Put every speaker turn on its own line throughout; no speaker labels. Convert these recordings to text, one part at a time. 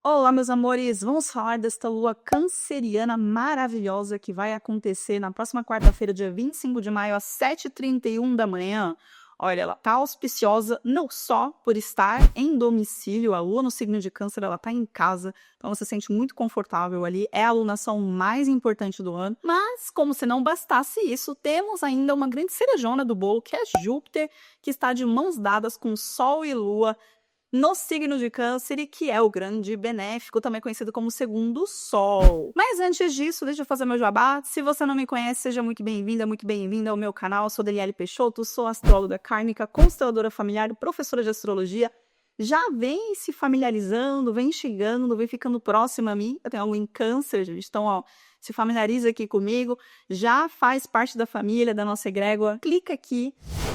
Olá, meus amores! Vamos falar desta lua canceriana maravilhosa que vai acontecer na próxima quarta-feira, dia 25 de maio, às 7h31 da manhã. Olha, ela tá auspiciosa não só por estar em domicílio, a lua no signo de câncer, ela tá em casa, então você se sente muito confortável ali, é a alunação mais importante do ano, mas como se não bastasse isso, temos ainda uma grande cerejona do bolo, que é Júpiter, que está de mãos dadas com Sol e Lua, no signo de câncer e que é o grande benéfico, também conhecido como segundo sol. Mas antes disso, deixa eu fazer meu jabá. Se você não me conhece, seja muito bem-vinda ao meu canal. Eu sou Daniele Peixoto, sou astróloga kármica, consteladora familiar e professora de astrologia. Já vem se familiarizando, vem chegando, vem ficando próxima a mim. Eu tenho algo em câncer, gente. Então, ó, se familiariza aqui comigo. Já faz parte da família, da nossa egrégora. Clica aqui,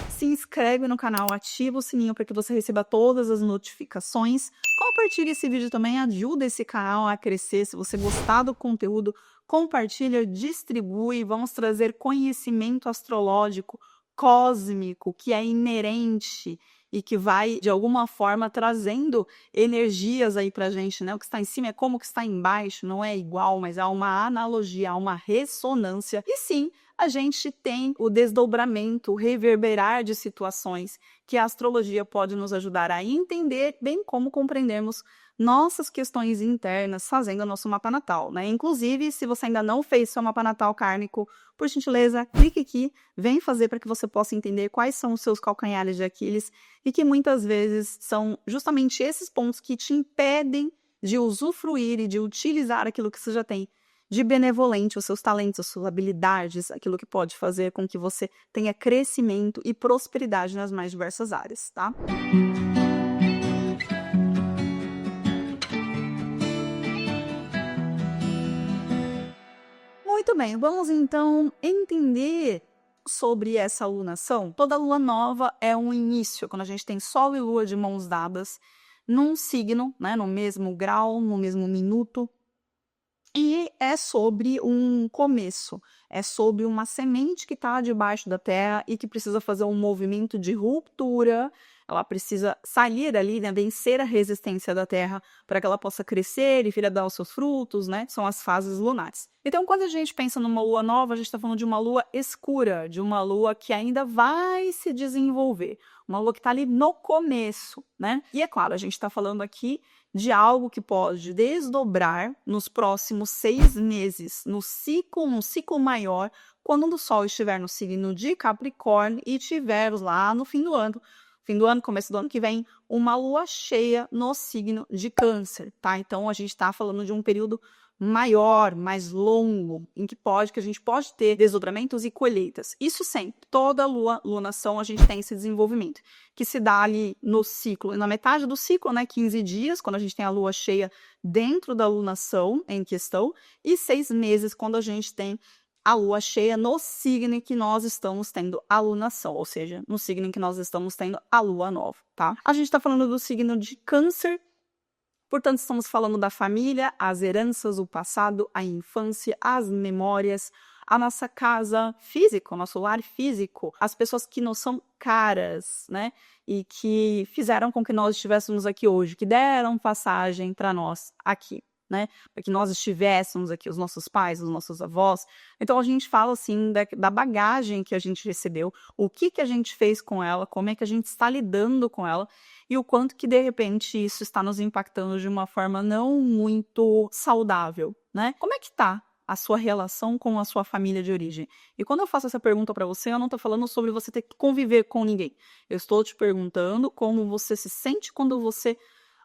se inscreve no canal, ativa o sininho para que você receba todas as notificações. Compartilhe esse vídeo também, ajuda esse canal a crescer. Se você gostar do conteúdo, compartilha, distribui. Vamos trazer conhecimento astrológico, cósmico, que é inerente e que vai, de alguma forma, trazendo energias aí pra gente, né? O que está em cima é como o que está embaixo, não é igual, mas há uma analogia, há uma ressonância. E sim, a gente tem o desdobramento, o reverberar de situações que a astrologia pode nos ajudar a entender, bem como compreendermos nossas questões internas fazendo o nosso mapa natal, né? Inclusive, se você ainda não fez seu mapa natal kármico, por gentileza, clique aqui, vem fazer para que você possa entender quais são os seus calcanhares de Aquiles e que muitas vezes são justamente esses pontos que te impedem de usufruir e de utilizar aquilo que você já tem de benevolente, os seus talentos, as suas habilidades, aquilo que pode fazer com que você tenha crescimento e prosperidade nas mais diversas áreas, tá? Muito bem, vamos então entender sobre essa alunação. Toda lua nova é um início, quando a gente tem Sol e Lua de mãos dadas num signo, né, no mesmo grau, no mesmo minuto. E é sobre um começo, é sobre uma semente que está debaixo da terra e que precisa fazer um movimento de ruptura, ela precisa sair dali, né, vencer a resistência da terra para que ela possa crescer e vir a dar os seus frutos, né? São as fases lunares. Então, quando a gente pensa numa lua nova, a gente está falando de uma lua escura, de uma lua que ainda vai se desenvolver, uma lua que está ali no começo, né? E é claro, a gente está falando aqui de algo que pode desdobrar nos próximos 6 meses, no ciclo maior, quando o Sol estiver no signo de Capricórnio e estiver lá no fim do ano, começo do ano que vem, uma lua cheia no signo de Câncer, tá? Então a gente está falando de um período maior, mais longo, em que a gente pode ter desdobramentos e colheitas. Isso sempre, toda lunação a gente tem esse desenvolvimento, que se dá ali no ciclo, na metade do ciclo, né, 15 dias, quando a gente tem a lua cheia dentro da lunação em questão, e 6 meses quando a gente tem a lua cheia no signo em que nós estamos tendo a lunação, ou seja, no signo em que nós estamos tendo a lua nova, tá? A gente está falando do signo de Câncer. Portanto, estamos falando da família, as heranças, o passado, a infância, as memórias, a nossa casa física, o nosso lar físico, as pessoas que nos são caras, né? E que fizeram com que nós estivéssemos aqui hoje, que deram passagem para nós aqui, né? Para que nós estivéssemos aqui, os nossos pais, os nossos avós. Então, a gente fala, assim, da bagagem que a gente recebeu, o que a gente fez com ela, como é que a gente está lidando com ela, e o quanto que, de repente, isso está nos impactando de uma forma não muito saudável, né? Como é que tá a sua relação com a sua família de origem? E quando eu faço essa pergunta para você, eu não estou falando sobre você ter que conviver com ninguém. Eu estou te perguntando como você se sente quando você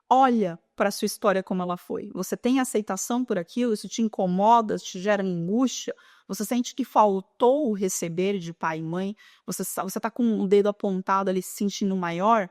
olha para a sua história como ela foi. Você tem aceitação por aquilo? Isso te incomoda? Te gera angústia? Você sente que faltou o receber de pai e mãe? Você está com o dedo apontado ali se sentindo maior?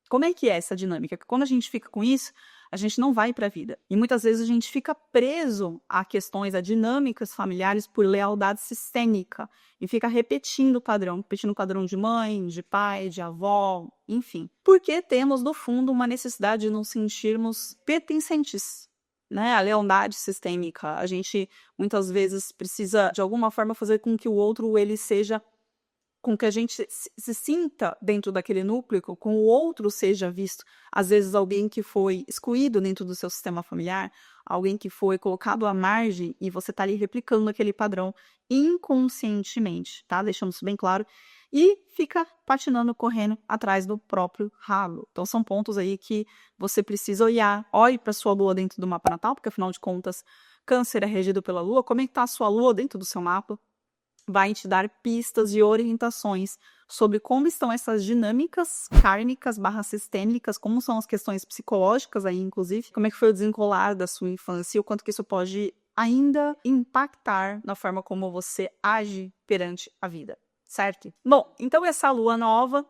Como é que é essa dinâmica? Porque quando a gente fica com isso, a gente não vai para a vida. E muitas vezes a gente fica preso a questões, a dinâmicas familiares por lealdade sistêmica e fica repetindo o padrão de mãe, de pai, de avó, enfim. Porque temos, no fundo, uma necessidade de nos sentirmos pertencentes, né? A lealdade sistêmica. A gente, muitas vezes, precisa, de alguma forma, fazer com que o outro ele seja com que a gente se sinta dentro daquele núcleo, com o outro seja visto. Às vezes alguém que foi excluído dentro do seu sistema familiar, alguém que foi colocado à margem e você está ali replicando aquele padrão inconscientemente, tá? Deixando isso bem claro. E fica patinando, correndo atrás do próprio ralo. Então são pontos aí que você precisa olhar. Olhe para sua lua dentro do mapa natal, porque afinal de contas, Câncer é regido pela lua. Como é que está a sua lua dentro do seu mapa? Vai te dar pistas e orientações sobre como estão essas dinâmicas kármicas / sistêmicas, como são as questões psicológicas aí, inclusive, como é que foi o desenrolar da sua infância e o quanto que isso pode ainda impactar na forma como você age perante a vida, certo? Bom, então essa lua nova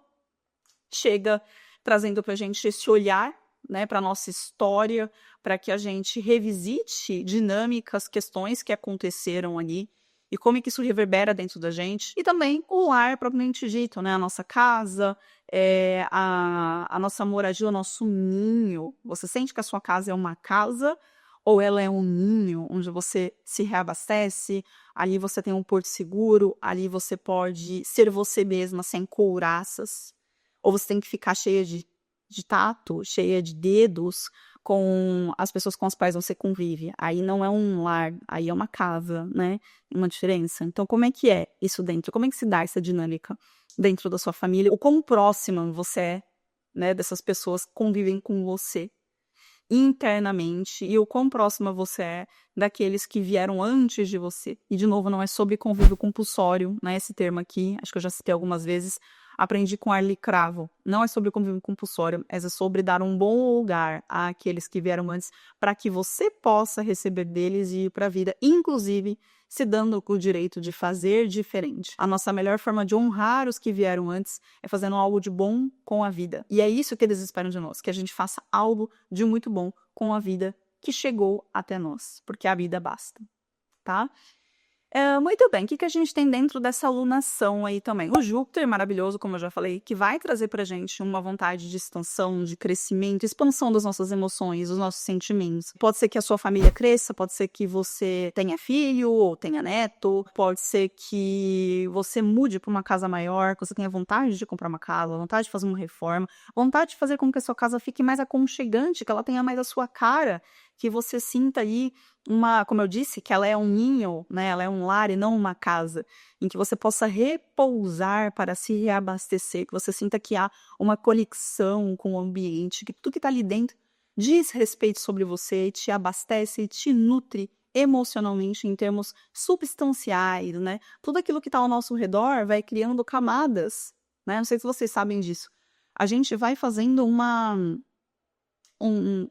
chega trazendo pra gente esse olhar, né, para nossa história, para que a gente revisite dinâmicas, questões que aconteceram ali, e como é que isso reverbera dentro da gente. E também o lar propriamente dito, né? A nossa casa, a nossa moradia, o nosso ninho. Você sente que a sua casa é uma casa ou ela é um ninho onde você se reabastece, ali você tem um porto seguro, ali você pode ser você mesma sem couraças, ou você tem que ficar cheia de tato, cheia de dedos, com as pessoas com as quais você convive. Aí não é um lar, aí é uma casa, né? Uma diferença. Então, como é que é isso dentro? Como é que se dá essa dinâmica dentro da sua família? O quão próxima você é, né, dessas pessoas que convivem com você internamente, e o quão próxima você é daqueles que vieram antes de você. E, de novo, não é sobre convívio compulsório, né? Esse termo aqui, acho que eu já citei algumas vezes, aprendi com Arlie Cravo. Não é sobre convívio compulsório, é sobre dar um bom lugar àqueles que vieram antes, para que você possa receber deles e ir para a vida, inclusive se dando o direito de fazer diferente. A nossa melhor forma de honrar os que vieram antes é fazendo algo de bom com a vida. E é isso que eles esperam de nós, que a gente faça algo de muito bom com a vida que chegou até nós, porque a vida basta, tá? Muito bem, o que a gente tem dentro dessa alunação aí também? O Júpiter, maravilhoso, como eu já falei, que vai trazer pra gente uma vontade de expansão, de crescimento, expansão das nossas emoções, dos nossos sentimentos. Pode ser que a sua família cresça, pode ser que você tenha filho ou tenha neto, pode ser que você mude para uma casa maior, que você tenha vontade de comprar uma casa, vontade de fazer uma reforma, vontade de fazer com que a sua casa fique mais aconchegante, que ela tenha mais a sua cara, que você sinta aí como eu disse, que ela é um ninho, né? Ela é um lar e não uma casa, em que você possa repousar para se reabastecer, que você sinta que há uma conexão com o ambiente, que tudo que está ali dentro diz respeito sobre você, te abastece e te nutre emocionalmente em termos substanciais, né? Tudo aquilo que está ao nosso redor vai criando camadas, né? Não sei se vocês sabem disso. A gente vai fazendo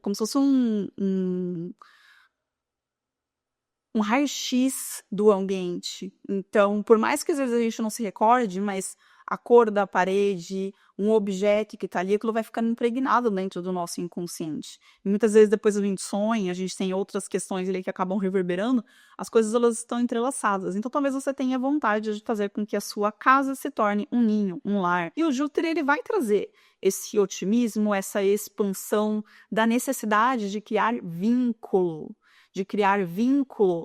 como se fosse um raio-x do ambiente. Então, por mais que às vezes a gente não se recorde, mas a cor da parede, um objeto que está ali, aquilo vai ficando impregnado dentro do nosso inconsciente. E muitas vezes depois a gente sonha, a gente tem outras questões ali que acabam reverberando, as coisas elas estão entrelaçadas. Então talvez você tenha vontade de fazer com que a sua casa se torne um ninho, um lar. E o Júpiter ele vai trazer esse otimismo, essa expansão da necessidade de criar vínculo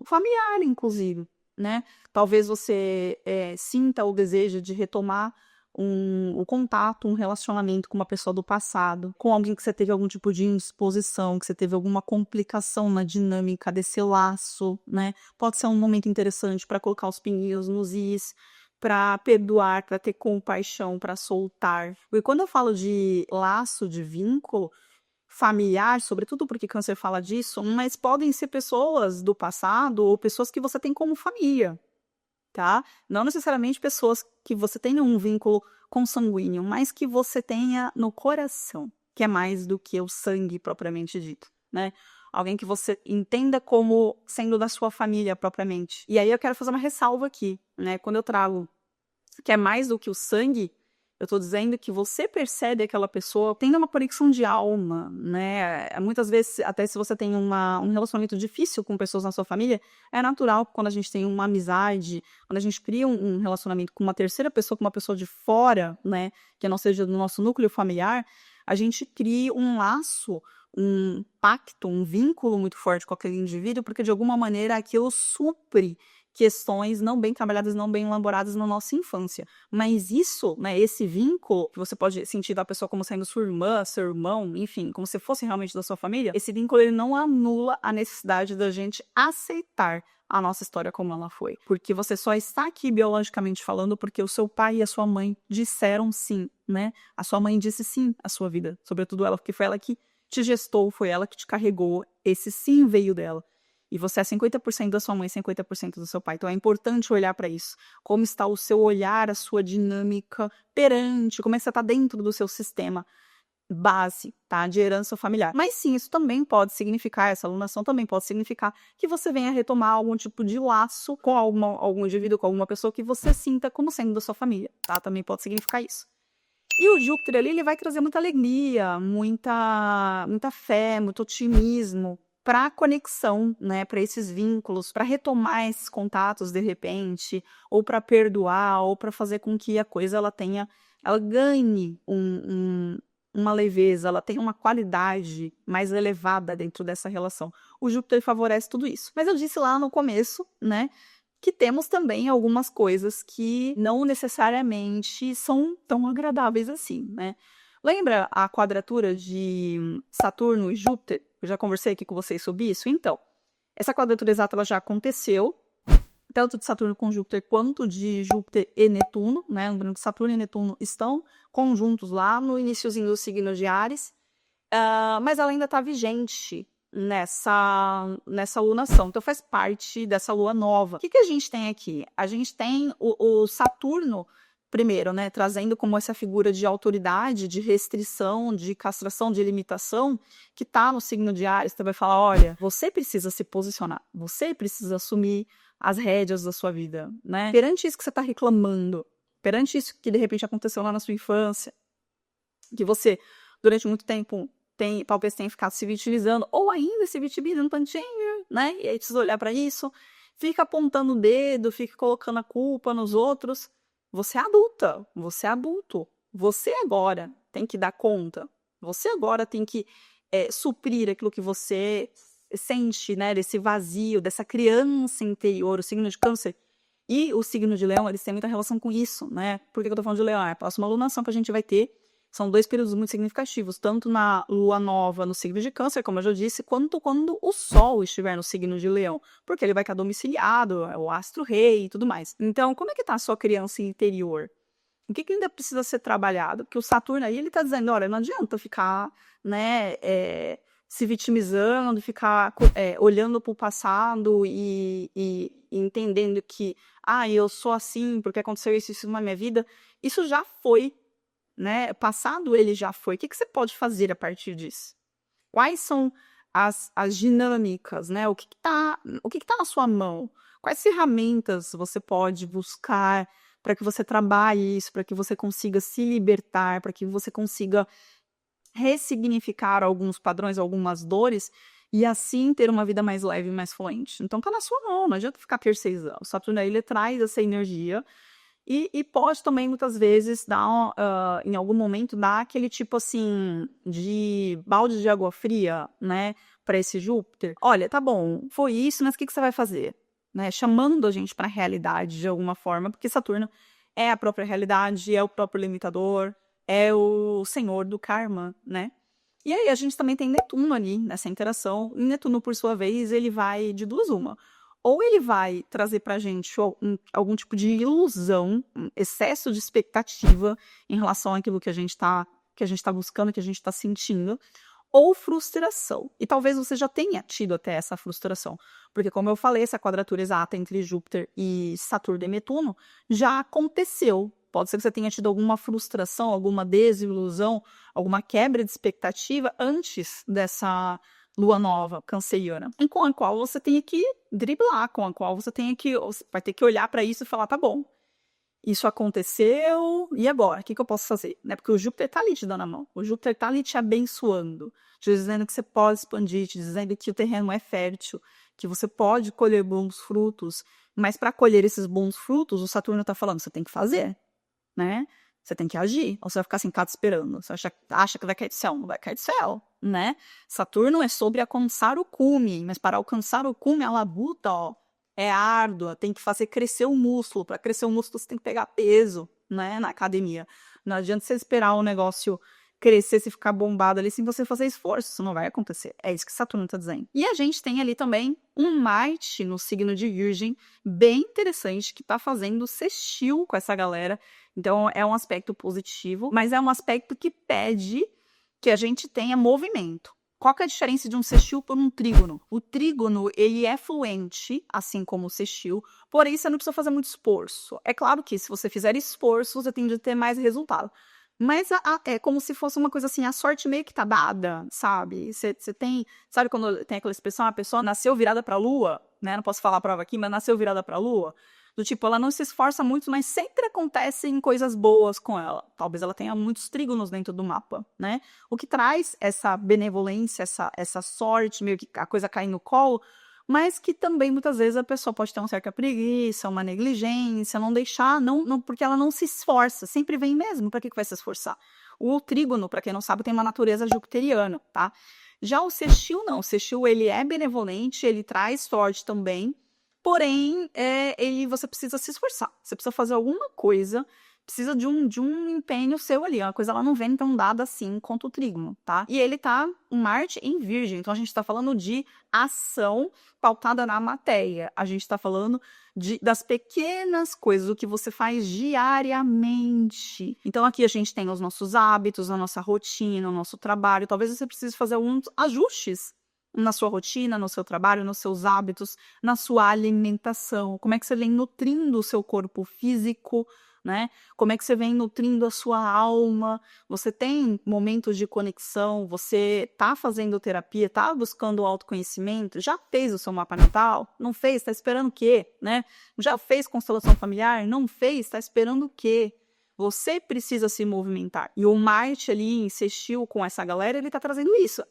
familiar, inclusive, né? Talvez você sinta o desejo de retomar o contato, um relacionamento com uma pessoa do passado, com alguém que você teve algum tipo de indisposição, que você teve alguma complicação na dinâmica desse laço, né? Pode ser um momento interessante para colocar os pinguinhos nos is, para perdoar, para ter compaixão, para soltar. E quando eu falo de laço, de vínculo familiar, sobretudo porque Câncer fala disso, mas podem ser pessoas do passado ou pessoas que você tem como família, tá? Não necessariamente pessoas que você tenha um vínculo consanguíneo, mas que você tenha no coração, que é mais do que o sangue propriamente dito, né? Alguém que você entenda como sendo da sua família propriamente. E aí eu quero fazer uma ressalva aqui, né? Quando eu trago que é mais do que o sangue, eu tô dizendo que você percebe aquela pessoa tendo uma conexão de alma, né? Muitas vezes, até se você tem um relacionamento difícil com pessoas na sua família, é natural quando a gente tem uma amizade, quando a gente cria um relacionamento com uma terceira pessoa, com uma pessoa de fora, né? Que não seja do nosso núcleo familiar, a gente cria um laço, um pacto, um vínculo muito forte com aquele indivíduo, porque de alguma maneira aquilo supre questões não bem trabalhadas, não bem elaboradas na nossa infância. Mas isso, né, esse vínculo, que você pode sentir da pessoa como sendo sua irmã, seu irmão, enfim, como se fosse realmente da sua família, esse vínculo ele não anula a necessidade da gente aceitar a nossa história como ela foi. Porque você só está aqui biologicamente falando porque o seu pai e a sua mãe disseram sim, né? A sua mãe disse sim à sua vida, sobretudo ela, porque foi ela que te gestou, foi ela que te carregou, esse sim veio dela. E você é 50% da sua mãe, 50% do seu pai. Então é importante olhar para isso. Como está o seu olhar, a sua dinâmica perante, como é que você está dentro do seu sistema base, tá? De herança familiar. Mas sim, isso também pode significar, essa alunação também pode significar que você venha retomar algum tipo de laço com algum indivíduo, com alguma pessoa que você sinta como sendo da sua família, tá? Também pode significar isso. E o Júpiter ali, ele vai trazer muita alegria, muita fé, muito otimismo para a conexão, né, para esses vínculos, para retomar esses contatos de repente, ou para perdoar, ou para fazer com que a coisa ela ganhe uma leveza, ela tenha uma qualidade mais elevada dentro dessa relação. O Júpiter favorece tudo isso. Mas eu disse lá no começo, né, que temos também algumas coisas que não necessariamente são tão agradáveis assim, né? Lembra a quadratura de Saturno e Júpiter? Eu já conversei aqui com vocês sobre isso. Então, essa quadratura exata ela já aconteceu, tanto de Saturno com Júpiter quanto de Júpiter e Netuno, né? Lembrando que Saturno e Netuno estão conjuntos lá no iniciozinho do signo de Áries, mas ela ainda está vigente nessa lunação. Então faz parte dessa lua nova. O que a gente tem aqui? A gente tem o Saturno, primeiro, né, trazendo como essa figura de autoridade, de restrição, de castração, de limitação, que está no signo de Áries. Então vai falar, olha, você precisa se posicionar, você precisa assumir as rédeas da sua vida, né? Perante isso que você está reclamando, perante isso que de repente aconteceu lá na sua infância, que você, durante muito tempo, talvez tenha ficado se vitimizando, ou ainda se vitimizando tantinho, né? E aí precisa olhar para isso, fica apontando o dedo, fica colocando a culpa nos outros. Você é adulta, você é adulto, você agora tem que dar conta, você agora tem que suprir aquilo que você sente, né? Desse vazio, dessa criança interior. O signo de Câncer e o signo de Leão, eles têm muita relação com isso, né? Por que eu tô falando de Leão? É a próxima alunação que a gente vai ter. São 2 períodos muito significativos, tanto na lua nova no signo de Câncer, como eu já disse, quanto quando o Sol estiver no signo de Leão, porque ele vai estar domiciliado, é o astro-rei e tudo mais. Então, como é que está a sua criança interior? O que ainda precisa ser trabalhado? Porque o Saturno aí, ele está dizendo, olha, não adianta ficar, né, se vitimizando, ficar olhando para o passado e entendendo que, eu sou assim porque aconteceu isso na minha vida. Isso já foi, né? Passado ele já foi. O que você pode fazer a partir disso? Quais são as dinâmicas, né? O que tá na sua mão? Quais ferramentas você pode buscar para que você trabalhe isso, para que você consiga se libertar, para que você consiga ressignificar alguns padrões, algumas dores, e assim ter uma vida mais leve e mais fluente. Então tá na sua mão, não adianta ficar terceirizando. O Saturno aí, ele traz essa energia e pode também, muitas vezes, dar, em algum momento, dar aquele tipo, assim, de balde de água fria, né, para esse Júpiter. Olha, tá bom, foi isso, mas o que você vai fazer? Né? Chamando a gente para a realidade, de alguma forma, porque Saturno é a própria realidade, é o próprio limitador, é o senhor do karma, né? E aí a gente também tem Netuno ali, nessa interação. E Netuno, por sua vez, ele vai de duas uma. Ou ele vai trazer pra gente algum tipo de ilusão, um excesso de expectativa em relação àquilo que a gente tá buscando, que a gente está sentindo, ou frustração. E talvez você já tenha tido até essa frustração. Porque, como eu falei, essa quadratura exata entre Júpiter e Saturno e Netuno já aconteceu. Pode ser que você tenha tido alguma frustração, alguma desilusão, alguma quebra de expectativa antes dessa lua nova canceriana, com a qual você tem que driblar, com a qual você vai ter que olhar para isso e falar, tá bom, isso aconteceu, e agora? O que eu posso fazer? Né? Porque o Júpiter está ali te dando a mão, o Júpiter está ali te abençoando, te dizendo que você pode expandir, te dizendo que o terreno é fértil, que você pode colher bons frutos, mas para colher esses bons frutos, o Saturno está falando, você tem que fazer, né? Você tem que agir, ou você vai ficar sentado esperando. Você acha que vai cair do céu? Não vai cair do céu, né? Saturno é sobre alcançar o cume, mas para alcançar o cume, a labuta, é árdua, tem que fazer crescer o músculo. Para crescer o músculo, você tem que pegar peso, né, na academia. Não adianta você esperar o negócio crescer, se ficar bombado ali, sem você fazer esforço. Isso não vai acontecer. É isso que Saturno está dizendo. E a gente tem ali também um Marte no signo de Virgem, bem interessante, que está fazendo sextil com essa galera. Então, é um aspecto positivo, mas é um aspecto que pede que a gente tenha movimento. Qual que é a diferença de um sextil por um trígono? O trígono, ele é fluente, assim como o sextil, porém você não precisa fazer muito esforço. É claro que se você fizer esforço, você tende a ter mais resultado. Mas é como se fosse uma coisa assim, a sorte meio que tá dada, sabe? Você tem, sabe quando tem aquela expressão, a pessoa nasceu virada pra lua, né? Não posso falar a prova aqui, mas nasceu virada pra lua. Do tipo, ela não se esforça muito, mas sempre acontecem coisas boas com ela. Talvez ela tenha muitos trígonos dentro do mapa, né? O que traz essa benevolência, essa sorte, meio que a coisa cair no colo, mas que também muitas vezes a pessoa pode ter uma certa preguiça, uma negligência, não deixar, porque ela não se esforça, sempre vem mesmo, para que vai se esforçar? O trígono, para quem não sabe, tem uma natureza jupiteriana, tá? Já o sextil não, o sextil ele é benevolente, ele traz sorte também, porém, você precisa se esforçar, você precisa fazer alguma coisa, precisa de um empenho seu ali, a coisa ela não vem tão dada assim quanto o trígono, tá? E ele tá um Marte em Virgem, então a gente tá falando de ação pautada na matéria, a gente tá falando das pequenas coisas, o que você faz diariamente. Então aqui a gente tem os nossos hábitos, a nossa rotina, o nosso trabalho, talvez você precise fazer alguns ajustes na sua rotina, no seu trabalho, nos seus hábitos, na sua alimentação, como é que você vem nutrindo o seu corpo físico, né? Como é que você vem nutrindo a sua alma? Você tem momentos de conexão? Você está fazendo terapia? Está buscando autoconhecimento? Já fez o seu mapa natal? Não fez? Está esperando o quê? Né? Já fez constelação familiar? Não fez? Está esperando o quê? Você precisa se movimentar. E o Marte ali insistiu com essa galera, ele está trazendo isso.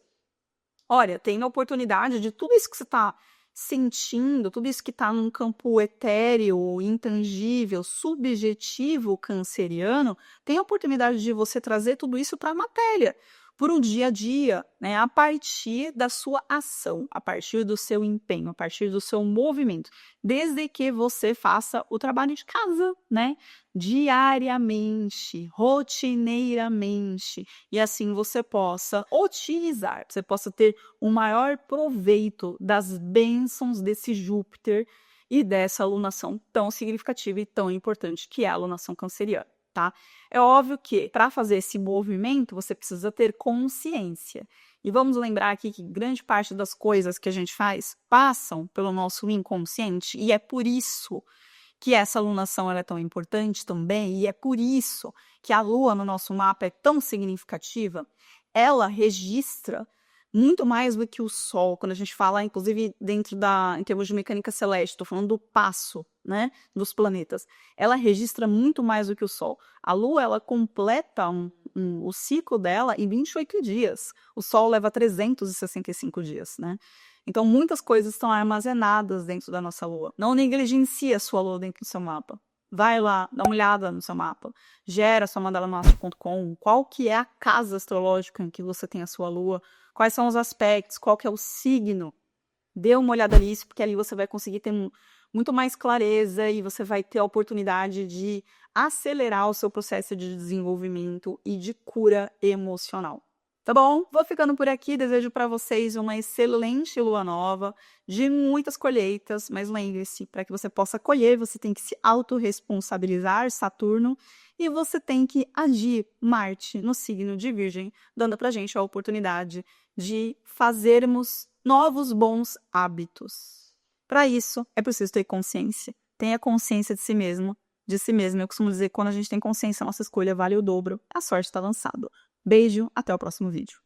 Olha, tem a oportunidade de tudo isso que você está sentindo, tudo isso que está num campo etéreo, intangível, subjetivo, canceriano, tem a oportunidade de você trazer tudo isso para a matéria, por um dia a dia, né? A partir da sua ação, a partir do seu empenho, a partir do seu movimento, desde que você faça o trabalho de casa, né? Diariamente, rotineiramente, e assim você possa otimizar, você possa ter um maior proveito das bênçãos desse Júpiter e dessa alunação tão significativa e tão importante que é a alunação canceriana, tá? É óbvio que para fazer esse movimento você precisa ter consciência. E vamos lembrar aqui que grande parte das coisas que a gente faz passam pelo nosso inconsciente e é por isso que essa alunação ela é tão importante também, e é por isso que a Lua no nosso mapa é tão significativa. Ela registra muito mais do que o Sol, quando a gente fala, inclusive, em termos de mecânica celeste, estou falando do passo, né, dos planetas. Ela registra muito mais do que o Sol. A Lua, ela completa o ciclo dela em 28 dias. O Sol leva 365 dias, né? Então, muitas coisas estão armazenadas dentro da nossa Lua. Não negligencie a sua Lua dentro do seu mapa. Vai lá, dá uma olhada no seu mapa. Gera sua mandalamaster.com. Qual que é a casa astrológica em que você tem a sua Lua? Quais são os aspectos? Qual que é o signo? Dê uma olhada nisso, porque ali você vai conseguir ter muito mais clareza e você vai ter a oportunidade de acelerar o seu processo de desenvolvimento e de cura emocional. Tá bom? Vou ficando por aqui. Desejo para vocês uma excelente lua nova, de muitas colheitas, mas lembre-se, para que você possa colher, você tem que se autorresponsabilizar, Saturno, e você tem que agir, Marte, no signo de Virgem, dando para a gente a oportunidade de fazermos novos bons hábitos. Para isso, é preciso ter consciência. Tenha consciência de si mesmo. De si mesmo, eu costumo dizer que quando a gente tem consciência, a nossa escolha vale o dobro. A sorte está lançada. Beijo, até o próximo vídeo.